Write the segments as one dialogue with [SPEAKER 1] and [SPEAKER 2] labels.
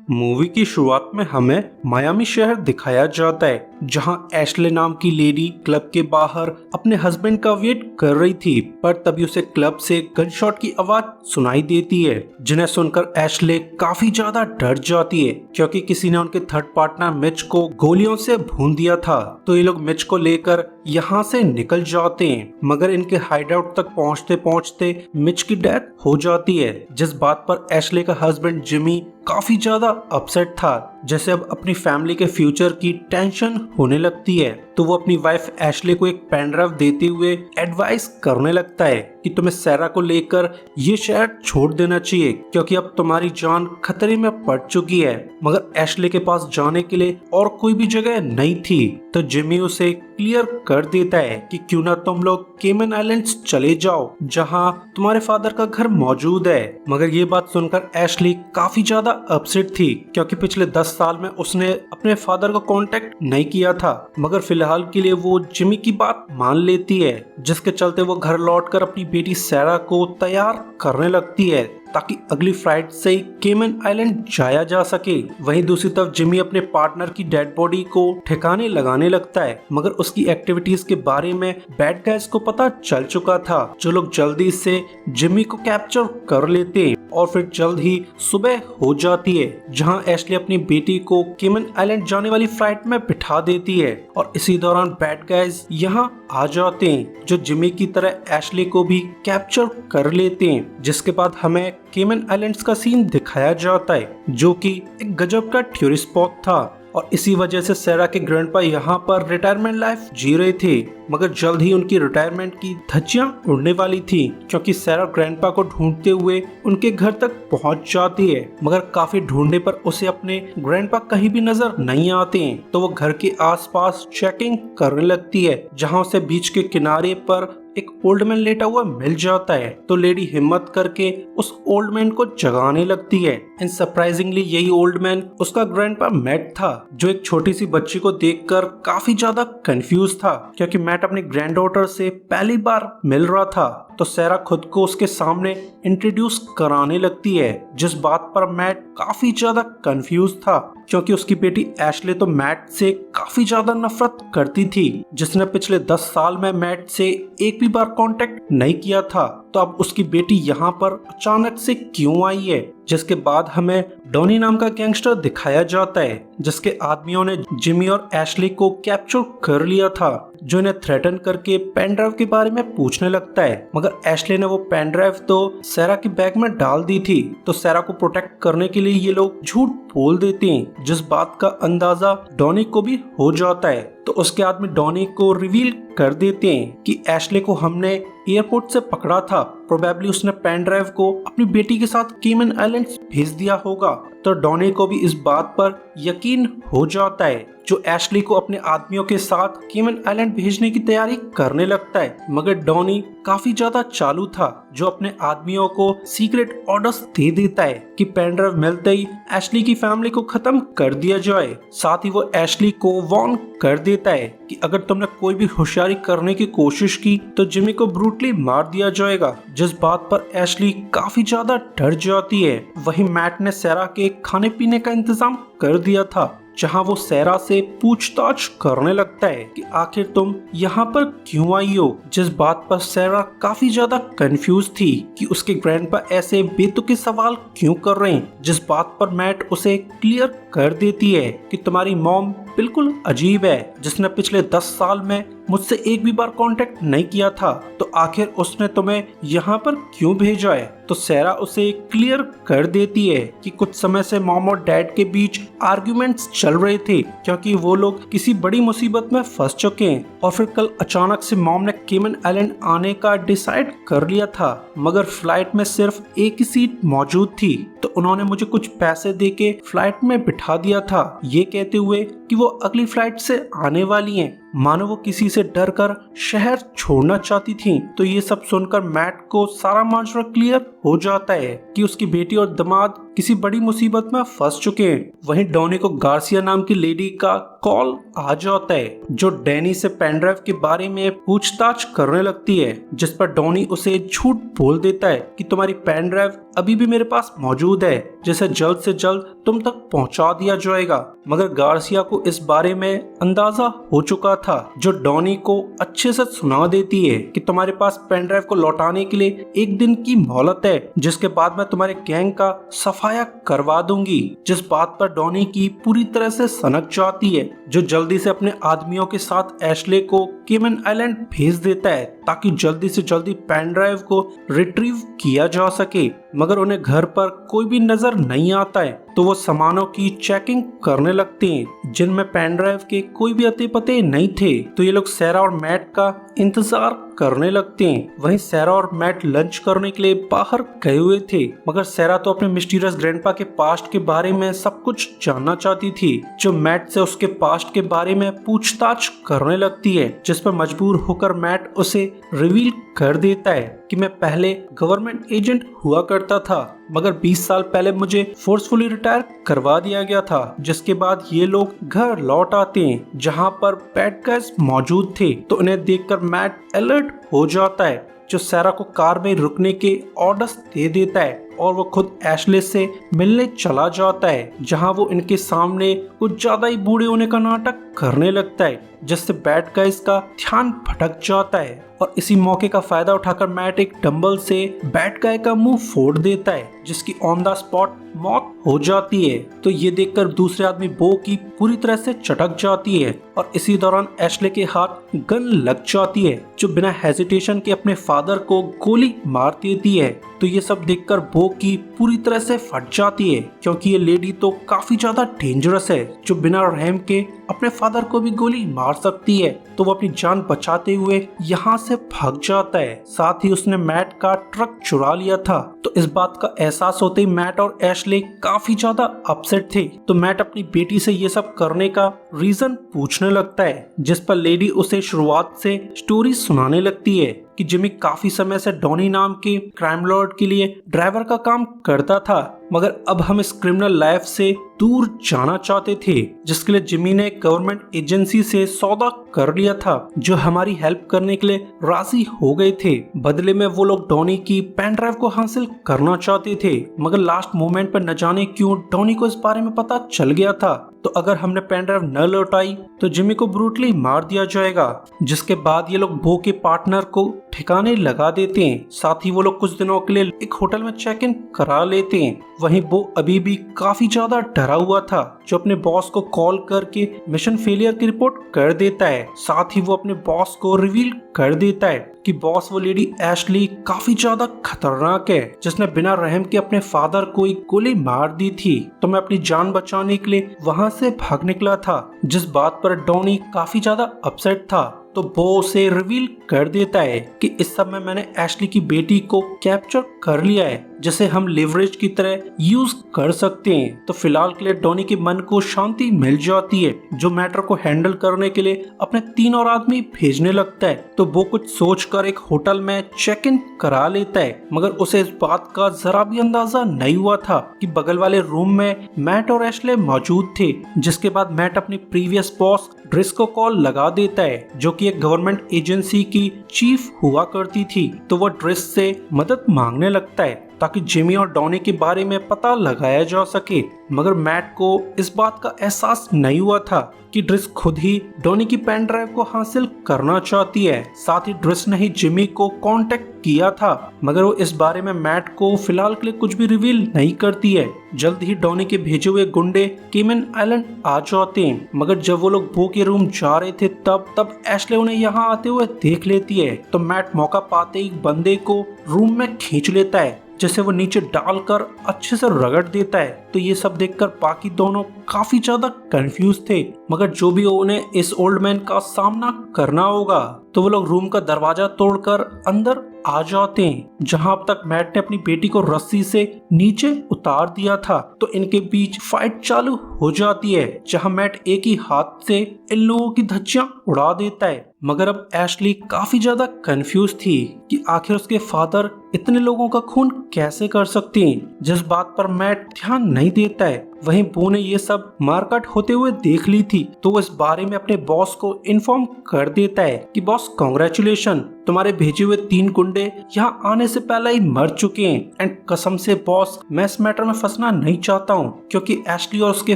[SPEAKER 1] Movie की शुरुआत में हमें मायामी शहर दिखाया जाता है, जहां एशले नाम की लेडी क्लब के बाहर अपने हस्बैंड का वेट कर रही थी। पर तभी उसे क्लब से गनशॉट की आवाज सुनाई देती है, जिन्हें सुनकर एशले काफी ज्यादा डर जाती है, क्योंकि किसी ने उनके थर्ड पार्टनर मिच को गोलियों से भून दिया था। तो ये लोग मिच को लेकर यहाँ से निकल जाते हैं, मगर इनके हाइडआउट तक पहुँचते पहुँचते मिच की डेथ हो जाती है, जिस बात पर एशले का हस्बैंड जिमी काफी ज्यादा अपसेट था। जैसे अब अपनी फैमिली के फ्यूचर की टेंशन होने लगती है, तो वो अपनी वाइफ एशले को एक पेन ड्राइव देते हुए एडवाइस करने लगता है कि तुम्हें सैरा को लेकर ये शहर छोड़ देना चाहिए, क्योंकि अब तुम्हारी जान खतरे में पड़ चुकी है। मगर एशले के पास जाने के लिए और कोई भी जगह नहीं थी, तो जिमी उसे क्लियर कर देता है कि क्यों ना तुम लोग केमन आइलैंड्स चले जाओ, जहां तुम्हारे फादर का घर मौजूद है। मगर ये बात सुनकर एशली काफी ज्यादा अपसेट थी, क्योंकि पिछले 10 साल में उसने अपने फादर को कांटेक्ट नहीं किया था। मगर फिलहाल के लिए वो जिमी की बात मान लेती है, जिसके चलते वो घर लौटकर अपनी बेटी सैरा को तैयार करने लगती है, ताकि अगली फ्लाइट से ही केमन आइलैंड जाया जा सके। वहीं दूसरी तरफ जिमी अपने पार्टनर की डेड बॉडी को ठिकाने लगाने लगता है, मगर उसकी एक्टिविटीज के बारे में बैड गाइज को पता चल चुका था, जो लोग जल्दी से जिमी को कैप्चर कर लेते हैं। और फिर जल्द ही सुबह हो जाती है, जहां एशली अपनी बेटी को केमन आइलैंड जाने वाली फ्लाइट में बिठा देती है, और इसी दौरान बैड गाइज यहां आ जाते हैं, जो जिमी की तरह एशली को भी कैप्चर कर लेते हैं। जिसके बाद हमें केमन आइलैंड्स का सीन दिखाया जाता है, जो कि एक गजब का टूरिस्ट स्पॉट था, और इसी वजह से सैरा के ग्रैंडपा यहाँ पर रिटायरमेंट लाइफ जी रहे थे। मगर जल्द ही उनकी रिटायरमेंट की धज्जियां उड़ने वाली थी, क्योंकि सैरा ग्रैंडपा को ढूंढते हुए उनके घर तक पहुंच जाती है। मगर काफी ढूंढने पर उसे अपने ग्रैंडपा कहीं भी नजर नहीं आते हैं, तो वो घर के आसपास चेकिंग करने लगती है, जहां उसे बीच के किनारे पर एक ओल्ड मैन लेटा हुआ मिल जाता है। तो लेडी हिम्मत करके उस ओल्ड मैन को जगाने लगती है, एंड सरप्राइजिंगली यही ओल्ड मैन उसका ग्रैंडपा मैट था, जो एक छोटी सी बच्ची को देखकर काफी ज्यादा कंफ्यूज था, क्योंकि मैट अपनी ग्रैंडडॉटर से पहली बार मिल रहा था। तो सैरा खुद को उसके सामने इंट्रोड्यूस कराने लगती है, जिस बात पर मैट काफी ज्यादा कंफ्यूज था, क्योंकि उसकी बेटी एशले तो मैट से काफी ज्यादा नफरत करती थी, जिसने पिछले 10 साल में मैट से एक भी बार कांटेक्ट नहीं किया था। तो अब उसकी बेटी यहाँ पर अचानक से क्यों आई है। जिसके बाद हमें डॉनी नाम का गैंगस्टर दिखाया जाता है, जिसके आदमियों ने जिमी और एशली को कैप्चर कर लिया था, जो इन्हें थ्रेटन करके पेन ड्राइव के बारे में पूछने लगता है। मगर एशली ने वो पेन ड्राइव तो सैरा के बैग में डाल दी थी, तो सैरा को प्रोटेक्ट करने के लिए ये लोग झूठ बोल देते हैं, जिस बात का अंदाजा डॉनी को भी हो जाता है। तो उसके आदमी डॉनी को रिवील कर देते हैं कि एशले को हमने एयरपोर्ट से पकड़ा था, प्रोबेबली उसने पेन ड्राइव को अपनी बेटी के साथ केमन आइलैंड्स भेज दिया होगा। तो डॉनी को भी इस बात पर यकीन हो जाता है, जो एशली को अपने आदमियों के साथ केमन आइलैंड भेजने की तैयारी करने लगता है। मगर डॉनी काफी ज्यादा चालू था, जो अपने आदमियों को सीक्रेट ऑर्डर्स दे देता है कि पेन ड्राइव मिलते ही एशली की फैमिली को खत्म कर दिया जाए। साथ ही वो एशली को वार्न कर देता है कि अगर तुमने कोई भी होशियारी करने की कोशिश की तो जिमी को ब्रूटली मार दिया जाएगा, जिस बात पर एशली काफी ज्यादा डर जाती है। वहीं मैट ने सैरा के खाने पीने का इंतजाम कर दिया था, जहां वो सैरा से पूछताछ करने लगता है कि आखिर तुम यहाँ पर क्यों आई हो, जिस बात पर सैरा काफी ज्यादा कंफ्यूज थी कि उसके ग्रैंडपा ऐसे बेतुके सवाल क्यों कर रहे हैं, जिस बात पर मैट उसे क्लियर कर देती है कि तुम्हारी मॉम बिल्कुल अजीब है, जिसने पिछले 10 साल में मुझसे एक भी बार कांटेक्ट नहीं किया था, तो आखिर उसने तुम्हें यहाँ पर क्यों भेजा है। तो सैरा उसे क्लियर कर देती है कि कुछ समय से मॉम और डैड के बीच आर्ग्यूमेंट्स चल रहे थे, क्योंकि वो लोग किसी बड़ी मुसीबत में फंस चुके हैं, और फिर कल अचानक से मॉम ने केमन आइलैंड आने का डिसाइड कर लिया था, मगर फ्लाइट में सिर्फ एक ही सीट मौजूद थी, तो उन्होंने मुझे कुछ पैसे देके फ्लाइट में बिठा दिया था, ये कहते हुए कि वो अगली फ्लाइट से आने वाली हैं, मानो वो किसी से डरकर शहर छोड़ना चाहती थी। तो ये सब सुनकर मैट को सारा माजरा क्लियर हो जाता है कि उसकी बेटी और दामाद किसी बड़ी मुसीबत में फंस चुके हैं। वहीं डॉनी को गार्सिया नाम की लेडी का कॉल आ जाता है जो डैनी से पेनड्राइव के बारे में पूछताछ करने लगती है, जिस पर डॉनी उसे झूठ बोल देता है कि तुम्हारी पेनड्राइव अभी भी मेरे पास मौजूद है, जिसे जल्द से जल्द तुम तक पहुंचा दिया जाएगा। मगर गार्सिया को इस बारे में अंदाजा हो चुका था, जो डॉनी को अच्छे से सुना देती है कि तुम्हारे पास पेनड्राइव को लौटाने के लिए 1 दिन की मोहलत है, जिसके बाद मैं तुम्हारे गैंग का सफाया करवा दूंगी। जिस बात पर डॉनी की पूरी तरह से सनक जाती है, जो जल्दी से अपने आदमियों के साथ एशले को केमन आइलैंड भेज देता है ताकि जल्दी से जल्दी पेनड्राइव को रिट्रीव किया जा सके। मगर उन्हें घर पर कोई भी नजर नहीं आता है, तो वो सामानों की चेकिंग करने लगते हैं जिनमें पेनड्राइव के कोई भी अते पते नहीं थे। तो ये लोग सैरा और मैट का इंतजार करने लगते हैं। वहीं सैरा और मैट लंच करने के लिए बाहर गए हुए थे, मगर सैरा तो अपने मिस्टीरियस ग्रैंडपा के पास्ट के बारे में सब कुछ जानना चाहती थी, जो मैट से उसके पास्ट के बारे में पूछताछ करने लगती है, जिस पर मजबूर होकर मैट उसे रिवील कर देता है कि मैं पहले गवर्नमेंट एजेंट हुआ करता था, मगर 20 साल पहले मुझे फोर्सफुली रिटायर करवा दिया गया था। जिसके बाद ये लोग घर लौट आते हैं जहां पर बैड गाइज मौजूद थे, तो उन्हें देखकर मैट अलर्ट हो जाता है, जो सैरा को कार में रुकने के ऑर्डर्स दे देता है और वो खुद एशले से मिलने चला जाता है, जहां वो इनके सामने कुछ ज्यादा ही बूढ़े होने का नाटक करने लगता है, जिससे बैड गाइज का ध्यान भटक जाता है। और इसी मौके का फायदा उठाकर मैट एक डंबल से बैड गाय का मुंह फोड़ देता है, जिसकी ऑन द स्पॉट मौत हो जाती है। तो ये देखकर दूसरे आदमी बो की पूरी तरह से चटक जाती है और इसी दौरान एशले के हाथ गन लग जाती है, जो बिना हेजिटेशन के अपने फादर को गोली मार देती है। तो ये सब देखकर बो की पूरी तरह से फट जाती है, क्योंकि ये लेडी तो काफी ज्यादा डेंजरस है, जो बिना रहम के अपने फादर को भी गोली मार सकती है। तो वो अपनी जान बचाते हुए यहाँ से भाग जाता है। साथ ही उसने मैट का ट्रक चुरा लिया था। तो इस बात का एहसास होते ही मैट और एशले काफी ज्यादा अपसेट थे। तो मैट अपनी बेटी से ये सब करने का रीजन पूछने लगता है, जिस पर लेडी उसे शुरुआत से स्टोरी सुनाने लगती है कि जिमी काफी समय से डॉनी नाम के क्राइम लॉर्ड के लिए ड्राइवर का काम करता था, मगर अब हम इस क्रिमिनल लाइफ से दूर जाना चाहते थे, जिसके लिए जिमी ने गवर्नमेंट एजेंसी से सौदा कर लिया था, जो हमारी हेल्प करने के लिए राजी हो गए थे। बदले में वो लोग डॉनी की पेन ड्राइव को हासिल करना चाहते थे, मगर लास्ट मोमेंट पर न जाने क्यों डॉनी को इस बारे में पता चल गया था। तो अगर हमने पेन ड्राइव न लौटाई तो जिमी को ब्रूटली मार दिया जाएगा। जिसके बाद ये लोग बो के पार्टनर को ठिकाने लगा देते हैं। साथ ही वो लोग कुछ दिनों के लिए एक होटल में चेक इन करा लेते हैं। वहीं बो अभी भी काफी ज्यादा डरा हुआ था, जो अपने बॉस को कॉल करके मिशन फेलियर की रिपोर्ट कर देता है। साथ ही वो अपने बॉस को रिवील कर देता है कि बॉस वो लेडी एशली काफी ज्यादा खतरनाक है, जिसने बिना रहम के अपने फादर को एक गोली मार दी थी। तो मैं अपनी जान बचाने के लिए वहां से भाग निकला था, जिस बात पर डॉनी काफी ज्यादा अपसेट था। तो बो उसे रिवील कर देता है कि इस समय मैंने एशली की बेटी को कैप्चर कर लिया है, जिसे हम लेवरेज की तरह यूज कर सकते हैं। तो फिलहाल के लिए डॉनी के मन को शांति मिल जाती है, जो मैटर को हैंडल करने के लिए अपने 3 और आदमी भेजने लगता है। तो वो कुछ सोचकर एक होटल में चेक इन करा लेता है, मगर उसे इस बात का जरा भी अंदाजा नहीं हुआ था कि बगल वाले रूम में मैट और एशले मौजूद थे। जिसके बाद मैट अपनी प्रीवियस बॉस ड्रिस को कॉल लगा देता है, जो कि एक गवर्नमेंट एजेंसी की चीफ हुआ करती थी। तो वो ड्रिस से मदद मांगने लगता है ताकि जिमी और डॉनी के बारे में पता लगाया जा सके। मगर मैट को इस बात का एहसास नहीं हुआ था कि ड्रिस खुद ही डॉनी की पेन ड्राइव को हासिल करना चाहती है। साथ ही ड्रिस ने ही जिमी को कांटेक्ट किया था, मगर वो इस बारे में मैट को फिलहाल के लिए कुछ भी रिवील नहीं करती है। जल्द ही डॉनी के भेजे हुए गुंडे केमन आइलैंड आ जाते हैं, मगर जब वो लोग बो के रूम जा रहे थे तब एशले उन्हें यहाँ आते हुए देख लेती है। तो मैट मौका पाते ही बंदे को रूम में खींच लेता है, जिसे वो नीचे डालकर अच्छे से रगड़ देता है। तो ये सब देखकर बाकी दोनों काफी ज्यादा कंफ्यूज थे, मगर जो भी उन्हें इस ओल्ड मैन का सामना करना होगा। तो वो लोग रूम का दरवाजा तोड़कर अंदर आ जाते हैं, जहां अब तक मैट ने अपनी बेटी को रस्सी से नीचे उतार दिया था। तो इनके बीच फाइट चालू हो जाती है, जहां मैट एक ही हाथ से इन लोगों की धज्जियां उड़ा देता है। मगर अब एशली काफी ज्यादा कंफ्यूज थी कि आखिर उसके फादर इतने लोगों का खून कैसे कर सकते हैं, जिस बात पर मैट ध्यान नहीं देता है। वहीं बो ने ये सब मारकाट होते हुए देख ली थी, तो वो इस बारे में अपने बॉस को इन्फॉर्म कर देता है कि बॉस कांग्रेचुलेशन, तुम्हारे भेजे हुए 3 गुंडे यहाँ आने से पहले ही मर चुके हैं। एंड कसम से बॉस, मैं इस मैटर में फंसना नहीं चाहता हूँ, क्योंकि एशली और उसके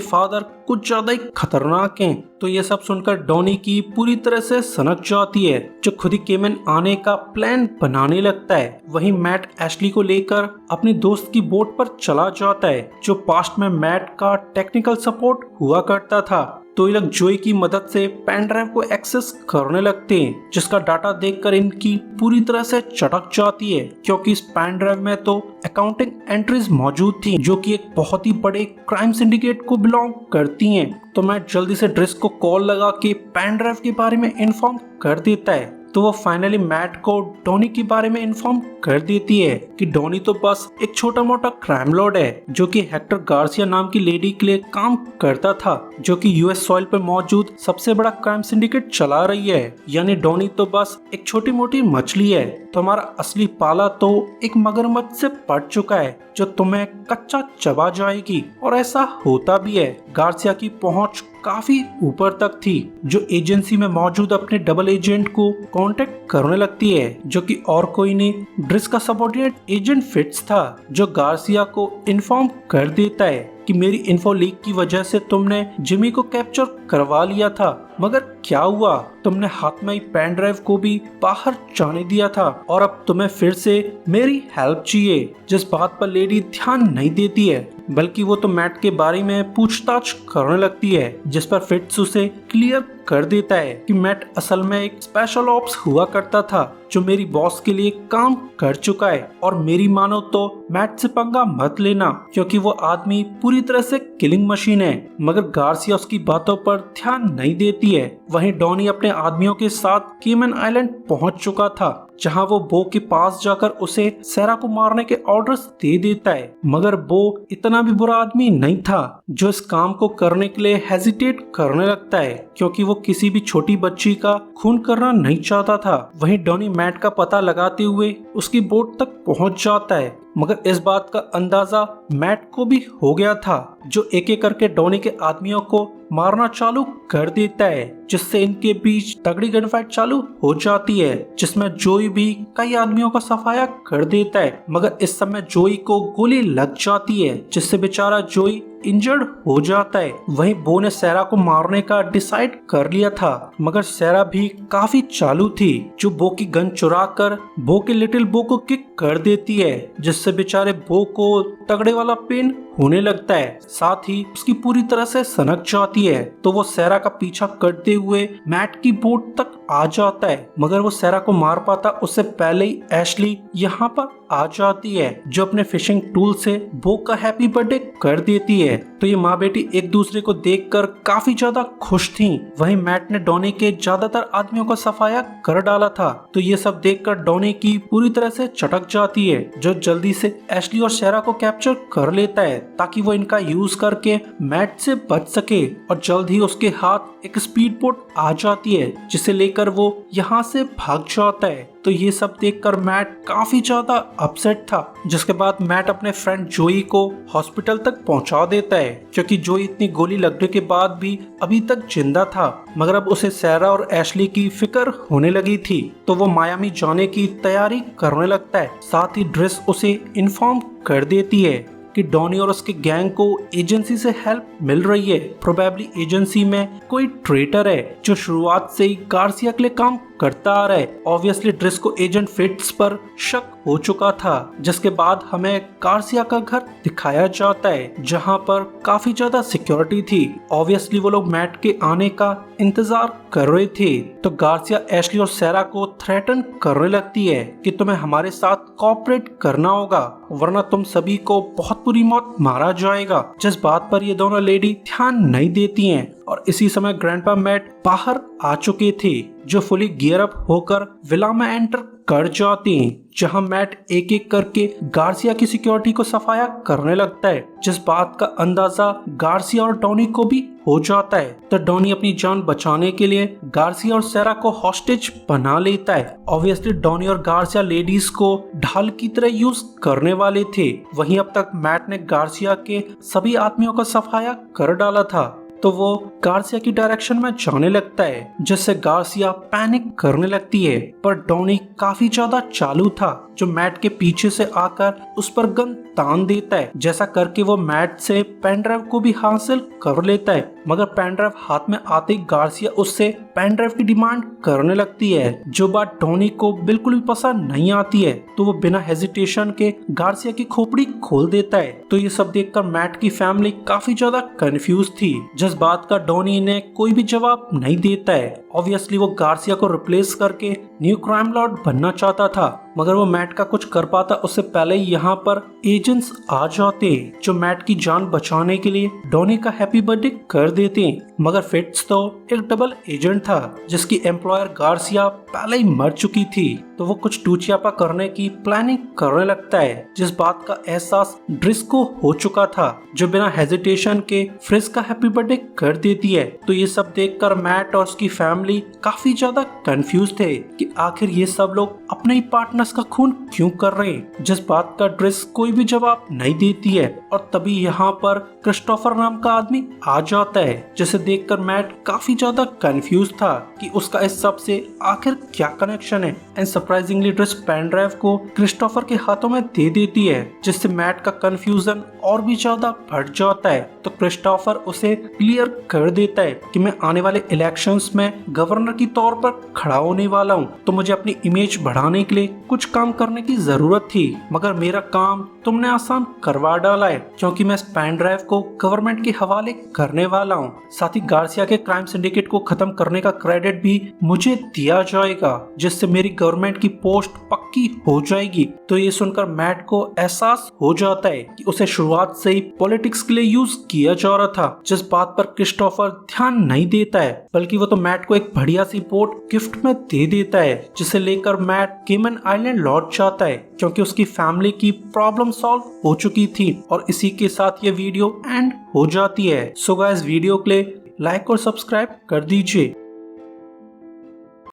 [SPEAKER 1] फादर कुछ ज्यादा ही खतरनाक हैं। तो ये सब सुनकर डॉनी की पूरी तरह से सनक जाती है, जो खुद ही केमन आने का प्लान बनाने लगता है। वहीं मैट एशली को लेकर अपने दोस्त की बोट पर चला जाता है, जो पास्ट में मैट का टेक्निकल सपोर्ट हुआ करता था। तो ये लोग जोई की मदद से पेन ड्राइव को एक्सेस करने लगते हैं, जिसका डाटा देखकर इनकी पूरी तरह से चटक जाती है, क्योंकि इस पेन ड्राइव में तो अकाउंटिंग एंट्रीज मौजूद थी, जो कि एक बहुत ही बड़े क्राइम सिंडिकेट को बिलोंग करती हैं। तो मैं जल्दी से ड्रेस को कॉल लगा के पेन ड्राइव के बारे में इन्फॉर्म कर देता है। तो वो फाइनली मैट को डॉनी के बारे में इन्फॉर्म कर देती है कि डॉनी तो बस एक छोटा मोटा क्राइम लॉर्ड है, जो कि हेक्टर गार्सिया नाम की लेडी के लिए काम करता था, जो कि यूएस सॉइल पर मौजूद सबसे बड़ा क्राइम सिंडिकेट चला रही है। यानी डॉनी तो बस एक छोटी मोटी मछली है। तो हमारा असली पाला तो एक मगरमच्छ से पड़ चुका है, जो तुम्हें कच्चा चबा जाएगी। और ऐसा होता भी है। गार्सिया की पहुंच काफी ऊपर तक थी, जो एजेंसी में मौजूद अपने डबल एजेंट को कांटेक्ट करने लगती है, जो कि और कोई नहीं ड्रिस का सबऑर्डिनेट एजेंट फिट्स था, जो गार्सिया को इन्फॉर्म कर देता है कि मेरी इन्फो लीक की वजह से तुमने जिमी को कैप्चर करवा लिया था, मगर क्या हुआ, तुमने हाथ में ही पेन ड्राइव को भी बाहर जाने दिया था और अब तुम्हें फिर से मेरी हेल्प चाहिए। जिस बात पर लेडी ध्यान नहीं देती है, बल्कि वो तो मैट के बारे में पूछताछ करने लगती है, जिस पर फिट्स उसे क्लियर कर देता है कि मैट असल में एक स्पेशल ऑप्स हुआ करता था, जो मेरी बॉस के लिए काम कर चुका है। और मेरी मानो तो मैट से पंगा मत लेना, क्योंकि वो आदमी पूरी तरह से किलिंग मशीन है। मगर गार्सिया उसकी बातों पर ध्यान नहीं देती है। वहीं डॉनी अपने आदमियों के साथ केमन आइलैंड पहुंच चुका था, जहां वो बो के पास जाकर उसे सेरा को मारने के ऑर्डर्स दे देता है। मगर बो इतना भी बुरा आदमी नहीं था, जो इस काम को करने के लिए हेजिटेट करने लगता है, क्योंकि वो किसी भी छोटी बच्ची का खून करना नहीं चाहता था। वहीं डॉनी मैट का पता लगाते हुए उसकी बोट तक पहुंच जाता है, मगर इस बात का अंदाजा मैट को भी हो गया था, जो एक एक करके डॉनी के आदमियों को मारना चालू कर देता है, जिससे इनके बीच तगड़ी गनफाइट चालू हो जाती है, जिसमें जोई भी कई आदमियों का सफाया कर देता है। मगर इस समय जोई को गोली लग जाती है, जिससे बेचारा जोई इंजर्ड हो जाता है। वहीं बो ने सेरा को मारने का डिसाइड कर लिया था, मगर सेरा भी काफी चालू थी, जो बो की गन चुरा कर बो के लिटिल बो को किक कर देती है, जिससे बेचारे बो को तगड़े वाला पेन होने लगता है, साथ ही उसकी पूरी तरह से सनक जाती है। तो वो सेरा का पीछा करते हुए मैट की बोट तक आ जाता है, मगर वो सेरा को मार पाता उससे पहले ही एशली यहाँ पर आ जाती है, जो अपने फिशिंग टूल से बो का हैप्पी बर्थडे कर देती है। तो ये माँ बेटी एक दूसरे को देखकर काफी ज्यादा खुश थीं। वहीं मैट ने डॉनी के ज्यादातर आदमियों का सफाया कर डाला था, तो ये सब देखकर डॉनी की पूरी तरह से चटक जाती है, जो जल्दी से एशली और सेरा को कैप्चर कर लेता है, ताकि वो इनका यूज करके मैट से बच सके। और जल्द ही उसके हाथ एक स्पीड बोट आ जाती है, जिसे लेकर वो यहाँ से भाग जाता है। तो ये सब देखकर मैट काफी ज्यादा अपसेट था, जिसके बाद मैट अपने फ्रेंड जोई को हॉस्पिटल तक पहुंचा देता है, क्योंकि जोई इतनी गोली लगने के बाद भी अभी तक जिंदा था। मगर अब उसे सेरा और एशली की फिक्र होने लगी थी, तो वो मायामी जाने की तैयारी करने लगता है। साथ ही ड्रेस उसे इन्फॉर्म कर देती है कि डॉनी और उसके गैंग को एजेंसी से हेल्प मिल रही है। प्रोबेबली एजेंसी में कोई ट्रेटर है, जो शुरुआत से ही गार्सिया के लिए काम करता आ रहा है। ऑब्वियसली ड्रेस को एजेंट फिट्स पर शक हो चुका था, जिसके बाद हमें गार्सिया का घर दिखाया जाता है, जहां पर काफी ज्यादा सिक्योरिटी थी। ऑब्वियसली वो लोग मैट के आने का इंतजार कर रहे थे। तो गार्सिया एशली और सेरा को थ्रेटन करने लगती है कि तुम्हें हमारे साथ कोऑपरेट करना होगा, वरना तुम सभी को बहुत बुरी मौत मारा जाएगा। जिस बात पर ये दोनों लेडी ध्यान नहीं देती हैं। और इसी समय ग्रैंडपा मैट बाहर आ चुके थे, जो फुली गियर अप होकर विला में एंटर कर जाते हैं, जहां मैट एक एक करके गार्सिया की सिक्योरिटी को सफाया करने लगता है, जिस बात का अंदाजा गार्सिया और डॉनी को भी हो जाता है। तो डॉनी अपनी जान बचाने के लिए गार्सिया और सेरा को हॉस्टेज बना लेता है। ऑब्वियसली डॉनी और गार्सिया लेडीज को ढाल की तरह यूज करने वाले थे। वहीं अब तक मैट ने गार्सिया के सभी आदमियों का सफाया कर डाला था, तो वो गार्सिया की डायरेक्शन में जाने लगता है, जिससे गार्सिया पैनिक करने लगती है। पर डॉनी काफी ज्यादा चालू था, जो मैट के पीछे से आकर उस पर गन तान देता है। जैसा करके वो मैट से पेन ड्राइव को भी हासिल कर लेता है, मगर पेन ड्राइव हाथ में आते ही गार्सिया उससे पेन ड्राइव की डिमांड करने लगती है, जो बात डॉनी को बिल्कुल भी पसंद नहीं आती है। तो वो बिना हेजिटेशन के गार्सिया की खोपड़ी खोल देता है। तो ये सब देखकर मैट की फैमिली काफी ज्यादा कंफ्यूज थी, जिस बात का डॉनी ने कोई भी जवाब नहीं देता है। ऑब्वियसली वो गार्सिया को रिप्लेस करके न्यू क्राइम लॉर्ड बनना चाहता था, मगर वो मैट का कुछ कर पाता उससे पहले यहाँ पर एजेंट्स आ जाते हैं, जो मैट की जान बचाने के लिए डॉनी का हैप्पी बर्थडे कर देते हैं। मगर फिट्स तो एक डबल एजेंट था, जिसकी एम्प्लॉयर गार्सिया पहले ही मर चुकी थी। तो वो कुछ टूचियापा करने की प्लानिंग करने लगता है, जिस बात का एहसास ड्रिस को हो चुका था, जो बिना हेजिटेशन के फ्रिस का हैप्पी बर्थडे कर देती है। तो ये सब देखकर मैट और उसकी फैमिली काफी ज्यादा कंफ्यूज थे कि आखिर ये सब लोग अपने ही पार्टनर्स का खून क्यों कर रहे हैं, जिस बात का ड्रिस कोई भी जवाब नहीं देती है। और तभी यहाँ पर क्रिस्टोफर नाम का आदमी आ जाता है, जिसे देखकर मैट काफी ज्यादा कंफ्यूज था कि उसका इस सब से आखिर क्या कनेक्शन है। एंड सरप्राइजिंगली ड्रिस पेन ड्राइव को क्रिस्टोफर के हाथों में दे देती है, जिससे मैट का कंफ्यूजन और भी ज्यादा बढ़ जाता है। तो क्रिस्टोफर उसे क्लियर कर देता है कि मैं आने वाले इलेक्शंस में गवर्नर की तौर पर खड़ा होने वाला हूँ, तो मुझे अपनी इमेज बढ़ाने के लिए कुछ काम करने की जरूरत थी, मगर मेरा काम तुमने आसान करवा डाला है, क्योंकि मैं इस पेन ड्राइव को गवर्नमेंट के हवाले करने वाला हूँ। साथ ही गार्सिया के क्राइम सिंडिकेट को खत्म करने का क्रेडिट भी मुझे दिया जाएगा, जिससे मेरी गवर्नमेंट की पोस्ट पक्की हो जाएगी। तो ये सुनकर मैट को एहसास हो जाता है कि उसे शुरुआत से ही पॉलिटिक्स के लिए यूज किया जा रहा था, जिस बात पर क्रिस्टोफर ध्यान नहीं देता है, बल्कि वो तो मैट को एक बढ़िया सी बोट गिफ्ट में दे देता है, जिसे लेकर मैट केमन आइलैंड लौट जाता है, क्योंकि उसकी फैमिली की प्रॉब्लम सॉल्व हो चुकी थी। और इसी के साथ ये वीडियो एंड हो जाती है। सो गाइस, वीडियो के लिए लाइक और सब्सक्राइब कर दीजिए।